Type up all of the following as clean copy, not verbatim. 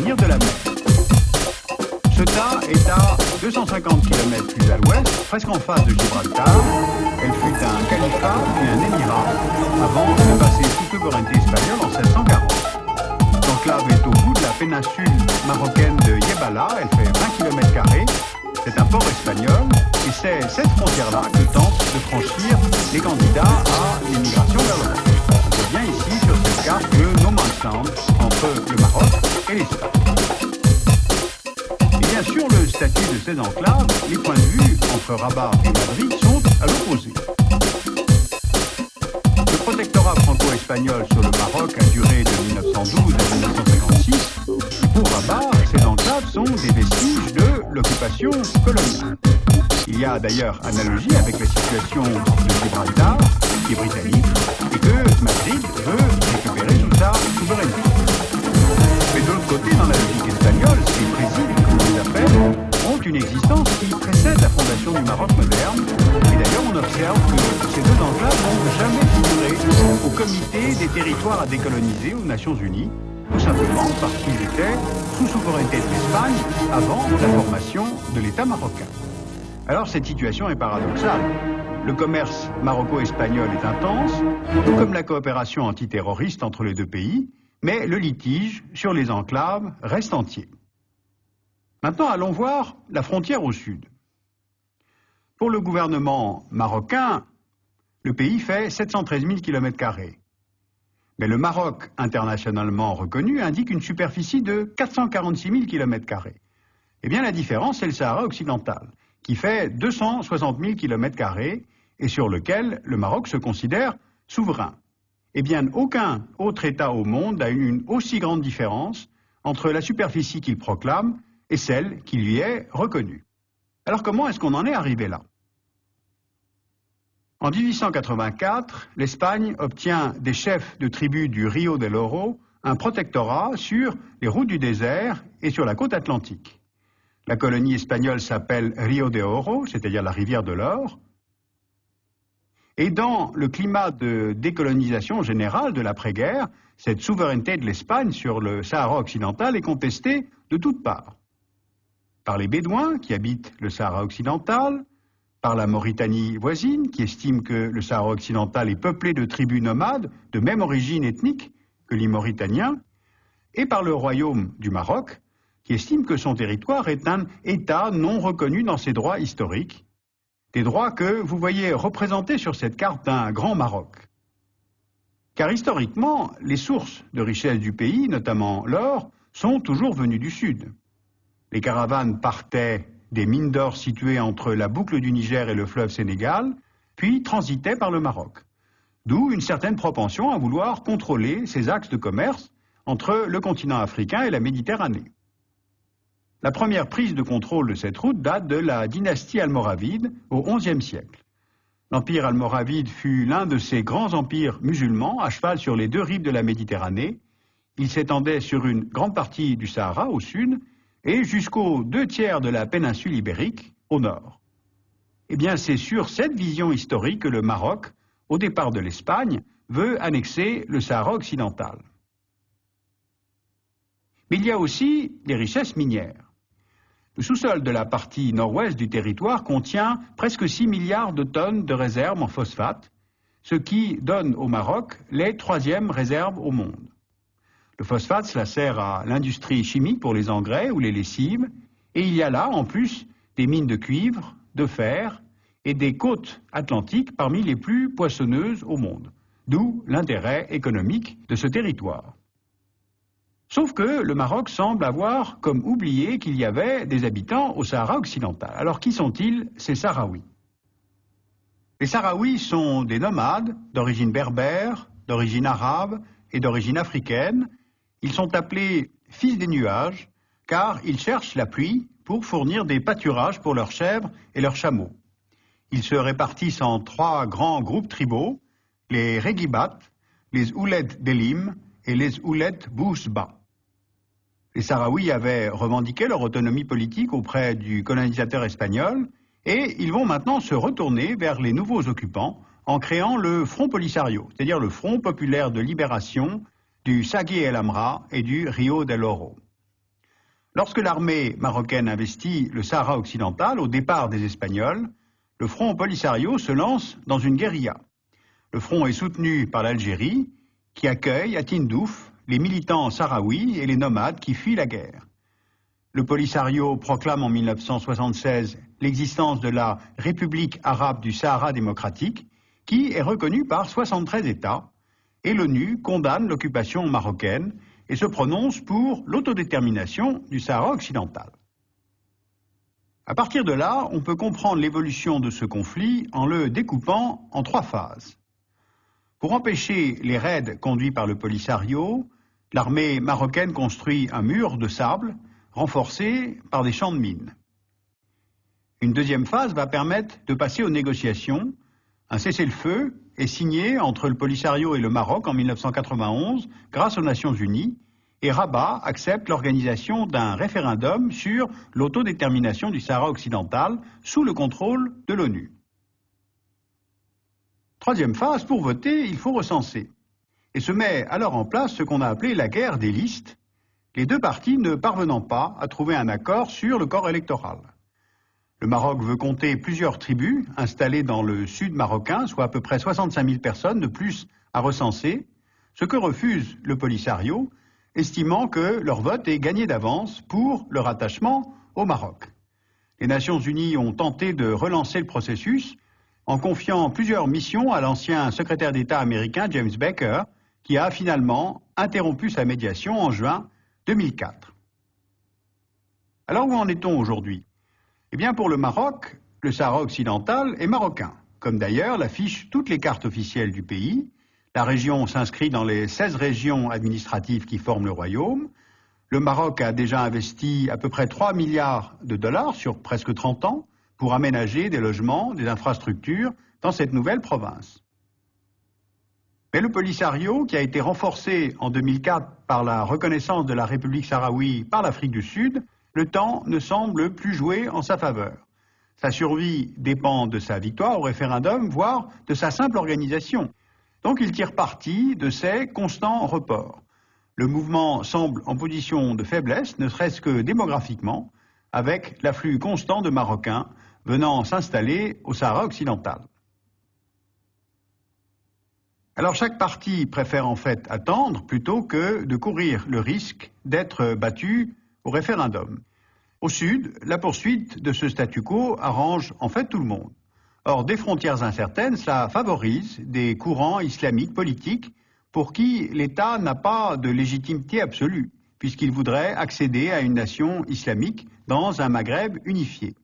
l'avenir de la mer. Ceuta est à 250 km plus à l'ouest, presque en face de Gibraltar. Elle fut un califat puis un émirat avant de passer sous souveraineté espagnole en 1740. L'enclave est au bout de la péninsule marocaine de Yebala, elle fait 20 km². C'est un port espagnol et c'est cette frontière-là que tentent de franchir les candidats à l'immigration vers l'Europe. On voit bien ici sur cette carte le no man's land entre le Maroc et l'Espagne. Et bien sûr, le statut de ces enclaves, les points de vue entre Rabat et Madrid sont à l'opposé. Le protectorat franco-espagnol sur le Maroc a duré de 1912 à 1956. Pour Rabat, ces enclaves sont des vestiges de l'occupation coloniale. Il y a d'ailleurs analogie avec la situation de Gibraltar, qui est britannique, et que Madrid veut récupérer sous sa souveraineté. Mais de l'autre côté, dans la logique espagnole, ces présides, comme on les appelle, ont une existence qui précède la fondation du Maroc moderne. Et d'ailleurs, on observe que ces deux enclaves n'ont jamais figuré au comité des territoires à décoloniser aux Nations Unies, tout simplement parce qu'ils étaient sous souveraineté de l'Espagne avant la formation de l'État marocain. Alors cette situation est paradoxale. Le commerce maroco-espagnol est intense, tout comme la coopération antiterroriste entre les deux pays, mais le litige sur les enclaves reste entier. Maintenant, allons voir la frontière au sud. Pour le gouvernement marocain, le pays fait 713 000 km². Mais le Maroc, internationalement reconnu, indique une superficie de 446 000 km². Eh bien, la différence, c'est le Sahara occidental, qui fait 260 000 km² et sur lequel le Maroc se considère souverain. Eh bien, aucun autre État au monde n'a une aussi grande différence entre la superficie qu'il proclame et celle qui lui est reconnue. Alors comment est-ce qu'on en est arrivé là? En 1884, l'Espagne obtient des chefs de tribus du Rio del Oro un protectorat sur les routes du désert et sur la côte atlantique. La colonie espagnole s'appelle Rio de Oro, c'est-à-dire la rivière de l'or. Et dans le climat de décolonisation générale de l'après-guerre, cette souveraineté de l'Espagne sur le Sahara occidental est contestée de toutes parts. Par les Bédouins qui habitent le Sahara occidental, par la Mauritanie voisine qui estime que le Sahara occidental est peuplé de tribus nomades de même origine ethnique que les Mauritaniens, et par le royaume du Maroc qui estime que son territoire est un État non reconnu dans ses droits historiques, des droits que vous voyez représentés sur cette carte d'un grand Maroc. Car historiquement, les sources de richesse du pays, notamment l'or, sont toujours venues du sud. Les caravanes partaient des mines d'or situées entre la boucle du Niger et le fleuve Sénégal, puis transitaient par le Maroc. D'où une certaine propension à vouloir contrôler ces axes de commerce entre le continent africain et la Méditerranée. La première prise de contrôle de cette route date de la dynastie almoravide au XIe siècle. L'empire almoravide fut l'un de ces grands empires musulmans à cheval sur les deux rives de la Méditerranée. Il s'étendait sur une grande partie du Sahara au sud et jusqu'aux 2/3 de la péninsule ibérique au nord. Eh bien, c'est sur cette vision historique que le Maroc, au départ de l'Espagne, veut annexer le Sahara occidental. Mais il y a aussi des richesses minières. Le sous-sol de la partie nord-ouest du territoire contient presque 6 milliards de tonnes de réserves en phosphate, ce qui donne au Maroc les 3e réserves au monde. Le phosphate, cela sert à l'industrie chimique pour les engrais ou les lessives, et il y a là, en plus, des mines de cuivre, de fer et des côtes atlantiques parmi les plus poissonneuses au monde, d'où l'intérêt économique de ce territoire. Sauf que le Maroc semble avoir comme oublié qu'il y avait des habitants au Sahara occidental. Alors qui sont-ils, ces Sahraouis? Les Sahraouis sont des nomades d'origine berbère, d'origine arabe et d'origine africaine. Ils sont appelés fils des nuages car ils cherchent la pluie pour fournir des pâturages pour leurs chèvres et leurs chameaux. Ils se répartissent en 3 grands groupes tribaux, les Regibat, les Ouled Delim et les Ouled Bousba. Les Sahraouis avaient revendiqué leur autonomie politique auprès du colonisateur espagnol et ils vont maintenant se retourner vers les nouveaux occupants en créant le Front Polisario, c'est-à-dire le Front populaire de libération du Sagui El Amra et du Rio del Oro. Lorsque l'armée marocaine investit le Sahara occidental, au départ des Espagnols, le Front Polisario se lance dans une guérilla. Le front est soutenu par l'Algérie, qui accueille à Tindouf les militants sahraouis et les nomades qui fuient la guerre. Le Polisario proclame en 1976 l'existence de la République arabe du Sahara démocratique, qui est reconnue par 73 États, et l'ONU condamne l'occupation marocaine et se prononce pour l'autodétermination du Sahara occidental. À partir de là, on peut comprendre l'évolution de ce conflit en le découpant en 3 phases. Pour empêcher les raids conduits par le Polisario, l'armée marocaine construit un mur de sable renforcé par des champs de mines. Une deuxième phase va permettre de passer aux négociations. Un cessez-le-feu est signé entre le Polisario et le Maroc en 1991 grâce aux Nations Unies, et Rabat accepte l'organisation d'un référendum sur l'autodétermination du Sahara occidental sous le contrôle de l'ONU. Troisième phase, pour voter, il faut recenser. Et se met alors en place ce qu'on a appelé la guerre des listes, les 2 parties ne parvenant pas à trouver un accord sur le corps électoral. Le Maroc veut compter plusieurs tribus installées dans le sud marocain, soit à peu près 65 000 personnes de plus à recenser, ce que refuse le Polisario, estimant que leur vote est gagné d'avance pour leur attachement au Maroc. Les Nations Unies ont tenté de relancer le processus en confiant plusieurs missions à l'ancien secrétaire d'État américain James Baker, qui a finalement interrompu sa médiation en juin 2004. Alors où en est-on aujourd'hui? Eh bien pour le Maroc, le Sahara occidental est marocain, comme d'ailleurs l'affichent toutes les cartes officielles du pays. La région s'inscrit dans les 16 régions administratives qui forment le royaume. Le Maroc a déjà investi à peu près 3 milliards de dollars sur presque 30 ans pour aménager des logements, des infrastructures dans cette nouvelle province. Mais le Polisario, qui a été renforcé en 2004 par la reconnaissance de la République sahraoui par l'Afrique du Sud, le temps ne semble plus jouer en sa faveur. Sa survie dépend de sa victoire au référendum, voire de sa simple organisation. Donc il tire parti de ces constants reports. Le mouvement semble en position de faiblesse, ne serait-ce que démographiquement, avec l'afflux constant de Marocains venant s'installer au Sahara occidental. Alors chaque parti préfère en fait attendre plutôt que de courir le risque d'être battu au référendum. Au sud, la poursuite de ce statu quo arrange en fait tout le monde. Or, des frontières incertaines, ça favorise des courants islamiques politiques pour qui l'État n'a pas de légitimité absolue, puisqu'il voudrait accéder à une nation islamique dans un Maghreb unifié.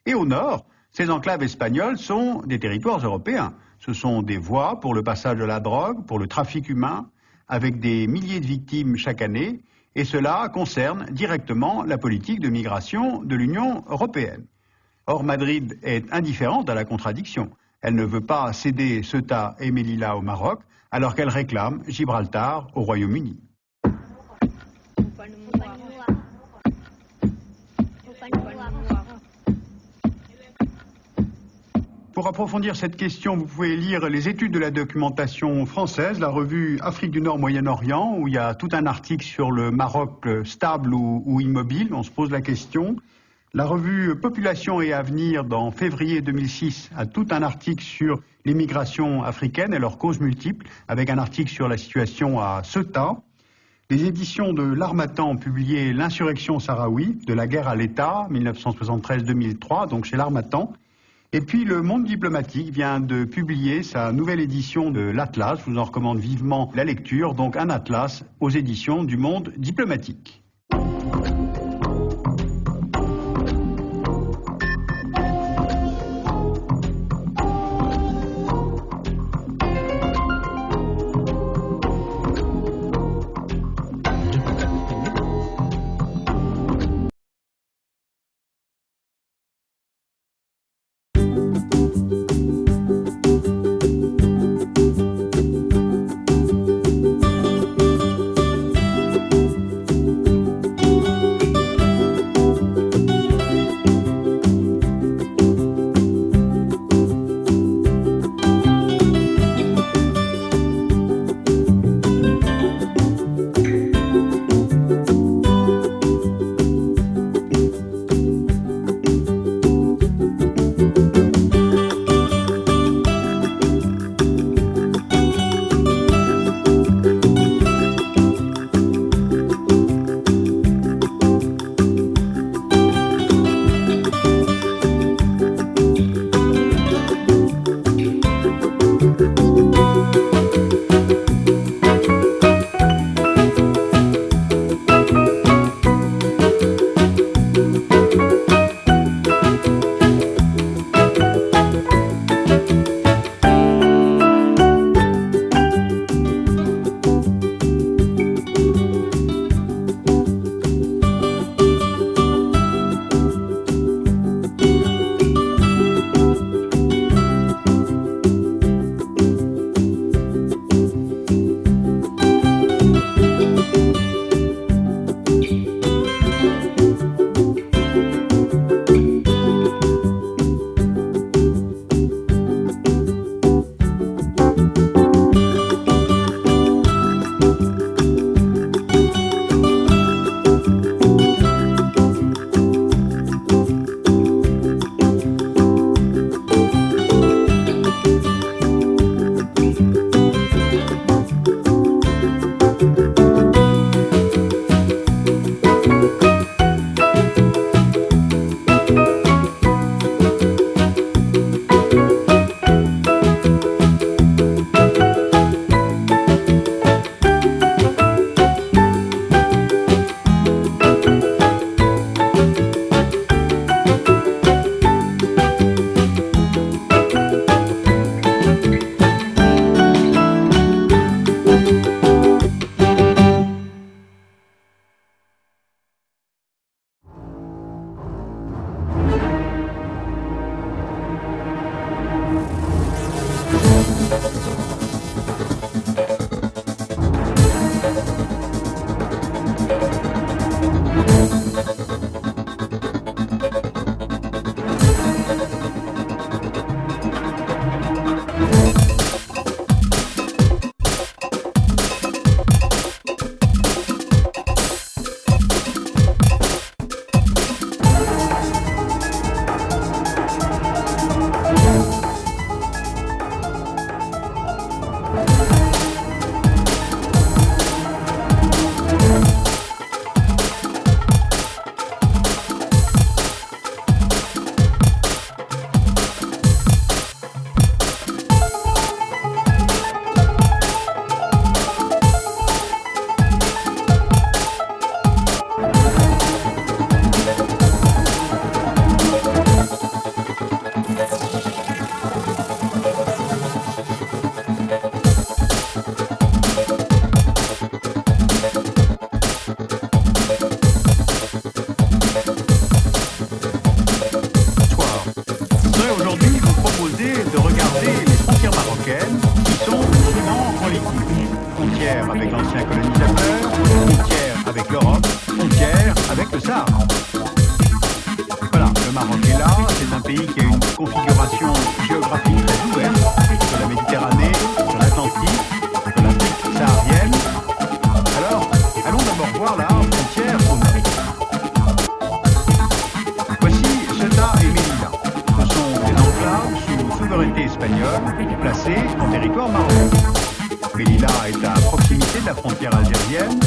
Et au nord, ces enclaves espagnoles sont des territoires européens. Ce sont des voies pour le passage de la drogue, pour le trafic humain, avec des milliers de victimes chaque année, et cela concerne directement la politique de migration de l'Union européenne. Or, Madrid est indifférente à la contradiction. Elle ne veut pas céder Ceuta et Melilla au Maroc, alors qu'elle réclame Gibraltar au Royaume-Uni. Pour approfondir cette question, vous pouvez lire les études de la documentation française, la revue Afrique du Nord-Moyen-Orient, où il y a tout un article sur le Maroc stable ou immobile. On se pose la question. La revue Population et Avenir, dans février 2006, a tout un article sur les migrations africaines et leurs causes multiples, avec un article sur la situation à Ceuta. Les éditions de l'Harmattan ont publié L'insurrection sahraoui, de la guerre à l'État, 1973-2003, donc chez l'Harmattan. Et puis le Monde diplomatique vient de publier sa nouvelle édition de l'Atlas. Je vous en recommande vivement la lecture, donc un atlas aux éditions du Monde diplomatique. frontière avec l'ancien colonisateur, frontière avec l'Europe, frontière avec le Sahara. Voilà, le Maroc est là, c'est un pays qui a une configuration géographique très ouverte sur la Méditerranée, sur l'Atlantique, sur l'Afrique saharienne. Alors, allons d'abord voir la frontière au nord. Voici Ceuta et Melilla. Ce sont des enclaves sous souveraineté espagnole placées en territoire marocain. Melilla est à proximité de la frontière algérienne,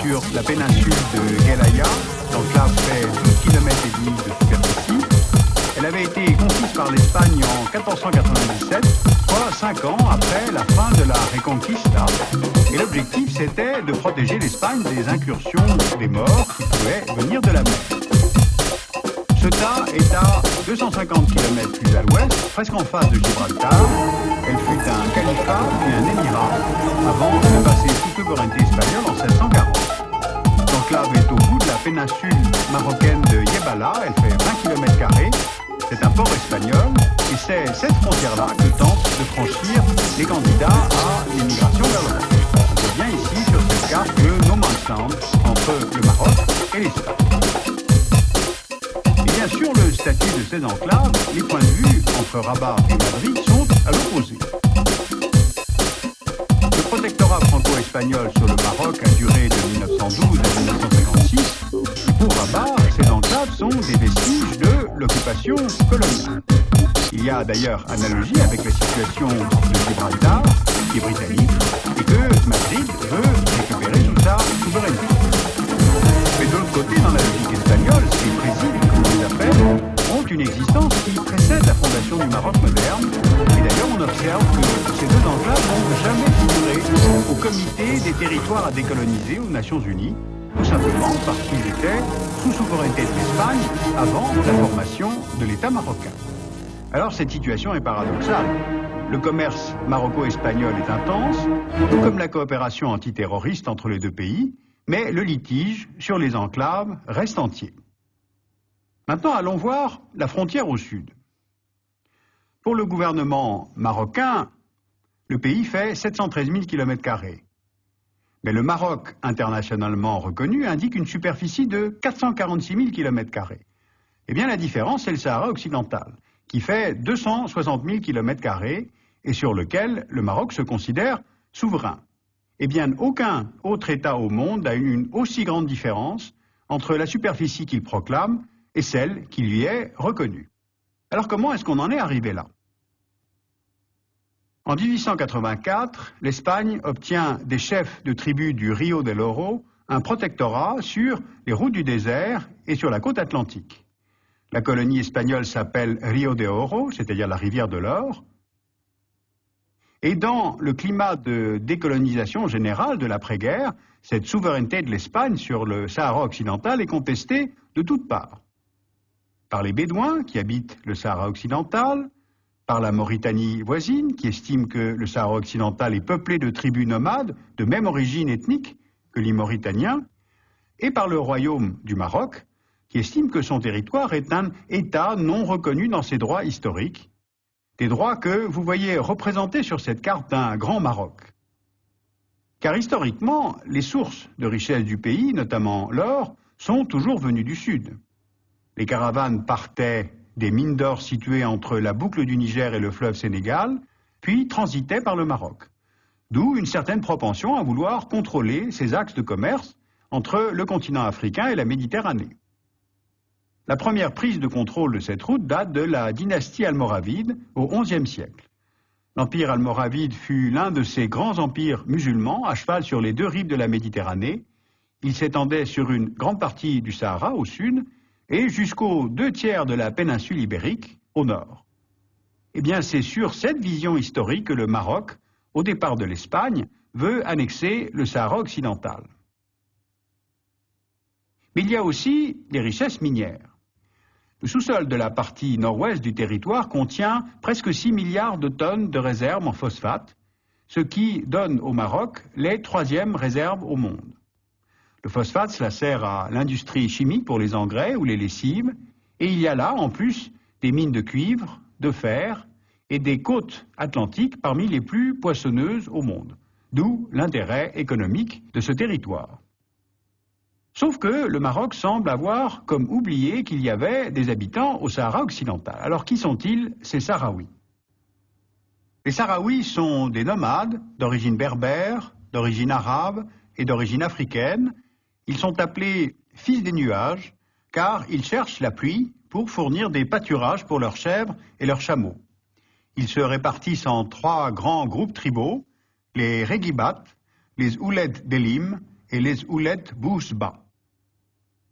sur la péninsule de Guelaya. L'enclave fait 12 km et demi de superficie. Elle avait été conquise par l'Espagne en 1497, soit 5 ans après la fin de la Reconquista. Et l'objectif, c'était de protéger l'Espagne des incursions des morts qui pouvaient venir de la mer. Ceuta est à 250 km plus à l'ouest, presque en face de Gibraltar. Elle fut un califat puis un émirat avant de passer sous souveraineté espagnole en 1740. L'enclave est au bout de la péninsule marocaine de Yebala, elle fait 20 km². C'est un port espagnol et c'est cette frontière-là que tentent de franchir les candidats à l'immigration vers l'Europe. On voit bien ici sur cette carte le no man's land entre le Maroc et l'Espagne. Et bien sûr, le statut de ces enclaves, les points de vue entre Rabat et Madrid sont à l'opposé. Le protectorat franco-espagnol sur le Maroc a duré de 1912 à 1956. Pour Rabat, ces enclaves sont des vestiges de l'occupation coloniale. Il y a d'ailleurs analogie avec la situation de Gibraltar, qui est britannique, et que Madrid veut récupérer sous sa souveraineté. Mais de l'autre côté, dans la logique espagnole, ces présides, comme on les appelle, ont une existence qui précède la fondation du Maroc moderne. Et d'ailleurs, on observe que ces deux enclaves n'ont jamais figuré au comité des territoires à décoloniser aux Nations Unies, tout simplement parce qu'ils étaient sous souveraineté de l'Espagne avant la formation de l'État marocain. Alors cette situation est paradoxale. Le commerce maroco-espagnol est intense, tout comme la coopération antiterroriste entre les deux pays, mais le litige sur les enclaves reste entier. Maintenant, allons voir la frontière au sud. Pour le gouvernement marocain, le pays fait 713 000 km². Mais le Maroc, internationalement reconnu, indique une superficie de 446 000 km². Eh bien, la différence, c'est le Sahara occidental, qui fait 260 000 km² et sur lequel le Maroc se considère souverain. Eh bien, aucun autre État au monde n'a une aussi grande différence entre la superficie qu'il proclame et celle qui lui est reconnue. Alors comment est-ce qu'on en est arrivé là? En 1884, l'Espagne obtient des chefs de tribus du Rio del Oro un protectorat sur les routes du désert et sur la côte atlantique. La colonie espagnole s'appelle Rio de Oro, c'est-à-dire la rivière de l'or. Et dans le climat de décolonisation générale de l'après-guerre, cette souveraineté de l'Espagne sur le Sahara occidental est contestée de toutes parts. Par les Bédouins qui habitent le Sahara occidental, par la Mauritanie voisine qui estime que le Sahara occidental est peuplé de tribus nomades de même origine ethnique que les Mauritaniens, et par le royaume du Maroc qui estime que son territoire est un État non reconnu dans ses droits historiques, des droits que vous voyez représentés sur cette carte d'un grand Maroc. Car historiquement, les sources de richesse du pays, notamment l'or, sont toujours venues du sud. Les caravanes partaient des mines d'or situées entre la boucle du Niger et le fleuve Sénégal, puis transitaient par le Maroc. D'où une certaine propension à vouloir contrôler ces axes de commerce entre le continent africain et la Méditerranée. La première prise de contrôle de cette route date de la dynastie almoravide au XIe siècle. L'empire almoravide fut l'un de ces grands empires musulmans à cheval sur les deux rives de la Méditerranée. Il s'étendait sur une grande partie du Sahara au sud et jusqu'aux 2/3 de la péninsule ibérique au nord. Eh bien, c'est sur cette vision historique que le Maroc, au départ de l'Espagne, veut annexer le Sahara occidental. Mais il y a aussi des richesses minières. Le sous-sol de la partie nord-ouest du territoire contient presque 6 milliards de tonnes de réserves en phosphate, ce qui donne au Maroc les 3e réserves au monde. Le phosphate, cela sert à l'industrie chimique pour les engrais ou les lessives, et il y a là, en plus, des mines de cuivre, de fer et des côtes atlantiques parmi les plus poissonneuses au monde. d'où l'intérêt économique de ce territoire. Sauf que le Maroc semble avoir comme oublié qu'il y avait des habitants au Sahara occidental. Alors qui sont-ils, ces Sahraouis? Les Sahraouis sont des nomades d'origine berbère, d'origine arabe et d'origine africaine. Ils sont appelés fils des nuages car ils cherchent la pluie pour fournir des pâturages pour leurs chèvres et leurs chameaux. Ils se répartissent en 3 grands groupes tribaux, les Regibat, les Ouled Delim et les Ouled Bouzba.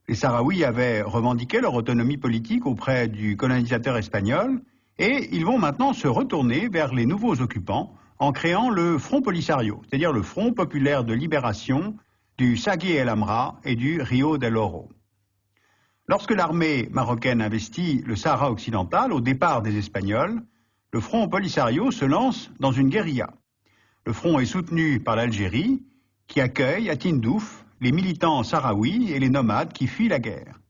Les Sahraouis avaient revendiqué leur autonomie politique auprès du colonisateur espagnol et ils vont maintenant se retourner vers les nouveaux occupants en créant le Front Polisario, c'est-à-dire le Front populaire de libération du Sagui El Amra et du Rio del Oro. Lorsque l'armée marocaine investit le Sahara occidental au départ des Espagnols, le Front Polisario se lance dans une guérilla. Le front est soutenu par l'Algérie, qui accueille à Tindouf les militants sahraouis et les nomades qui fuient la guerre.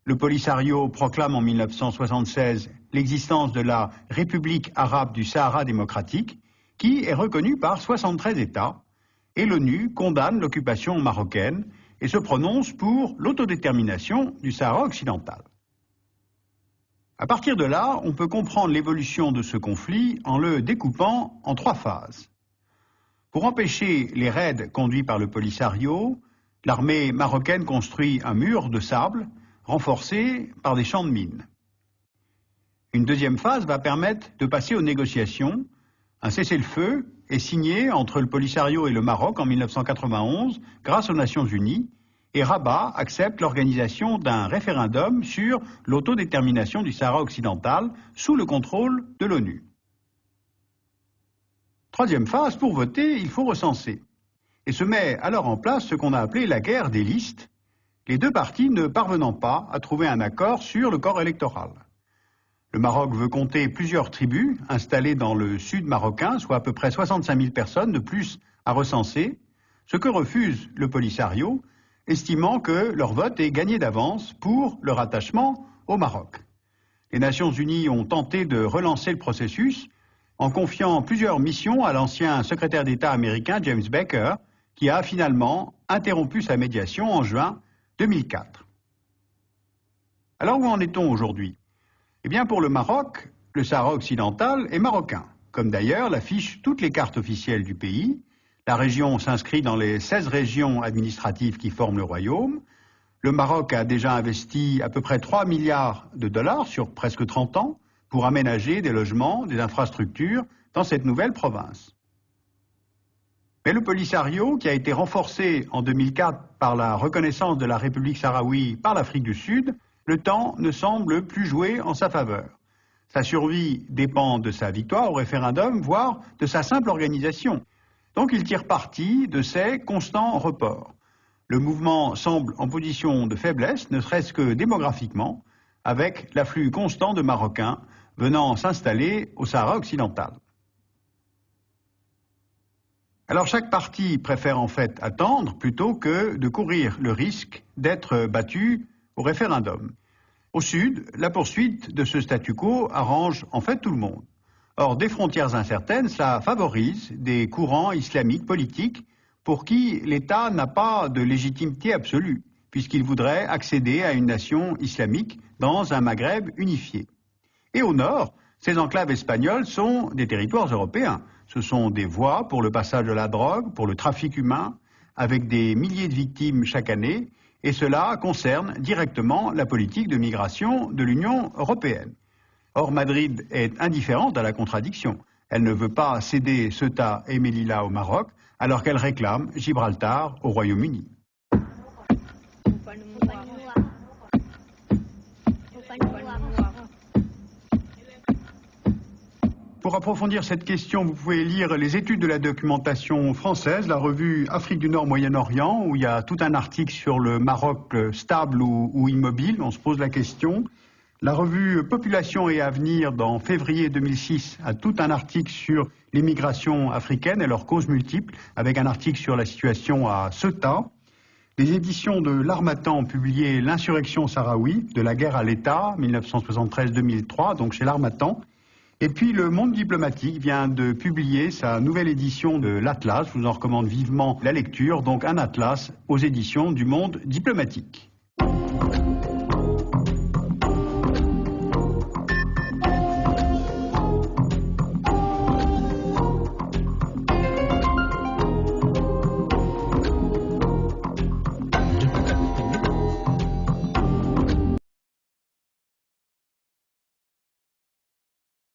Le Polisario proclame en 1976 l'existence de la République arabe du Sahara démocratique, qui est reconnue par 73 États, et l'ONU condamne l'occupation marocaine et se prononce pour l'autodétermination du Sahara occidental. À partir de là, on peut comprendre l'évolution de ce conflit en le découpant en 3 phases. Pour empêcher les raids conduits par le Polisario, l'armée marocaine construit un mur de sable renforcé par des champs de mines. Une deuxième phase va permettre de passer aux négociations. Un cessez-le-feu est signé entre le Polisario et le Maroc en 1991 grâce aux Nations Unies et Rabat accepte l'organisation d'un référendum sur l'autodétermination du Sahara occidental sous le contrôle de l'ONU. Troisième phase, pour voter, il faut recenser. Et se met alors en place ce qu'on a appelé la guerre des listes, les 2 parties ne parvenant pas à trouver un accord sur le corps électoral. Le Maroc veut compter plusieurs tribus installées dans le sud marocain, soit à peu près 65 000 personnes de plus à recenser, ce que refuse le Polisario, estimant que leur vote est gagné d'avance pour leur attachement au Maroc. Les Nations Unies ont tenté de relancer le processus en confiant plusieurs missions à l'ancien secrétaire d'État américain James Baker, qui a finalement interrompu sa médiation en juin 2004. Alors où en est-on aujourd'hui? Eh bien pour le Maroc, le Sahara occidental est marocain, comme d'ailleurs l'affichent toutes les cartes officielles du pays. La région s'inscrit dans les 16 régions administratives qui forment le royaume. Le Maroc a déjà investi à peu près 3 milliards de dollars sur presque 30 ans pour aménager des logements, des infrastructures dans cette nouvelle province. Mais le Polisario, qui a été renforcé en 2004 par la reconnaissance de la République sahraoui par l'Afrique du Sud, le temps ne semble plus jouer en sa faveur. Sa survie dépend de sa victoire au référendum, voire de sa simple organisation. Donc il tire parti de ces constants reports. Le mouvement semble en position de faiblesse, ne serait-ce que démographiquement, avec l'afflux constant de Marocains venant s'installer au Sahara occidental. Alors chaque parti préfère en fait attendre plutôt que de courir le risque d'être battu au référendum. Au sud, la poursuite de ce statu quo arrange en fait tout le monde. Or, des frontières incertaines, ça favorise des courants islamiques politiques pour qui l'État n'a pas de légitimité absolue, puisqu'il voudrait accéder à une nation islamique dans un Maghreb unifié. Et au nord, ces enclaves espagnoles sont des territoires européens. Ce sont des voies pour le passage de la drogue, pour le trafic humain, avec des milliers de victimes chaque année, et cela concerne directement la politique de migration de l'Union européenne. Or, Madrid est indifférente à la contradiction. Elle ne veut pas céder Ceuta et Melilla au Maroc, alors qu'elle réclame Gibraltar au Royaume-Uni. Pour approfondir cette question, vous pouvez lire les études de la documentation française, la revue Afrique du Nord-Moyen-Orient, où il y a tout un article sur le Maroc stable ou immobile, on se pose la question. La revue Population et Avenir, dans février 2006, a tout un article sur l'immigration africaine et leurs causes multiples, avec un article sur la situation à Ceuta. Les éditions de l'Harmattan ont publié L'insurrection sahraoui, de la guerre à l'État, 1973-2003, donc chez l'Harmattan. Et puis le Monde diplomatique vient de publier sa nouvelle édition de l'Atlas. Je vous en recommande vivement la lecture, donc un atlas aux éditions du Monde diplomatique.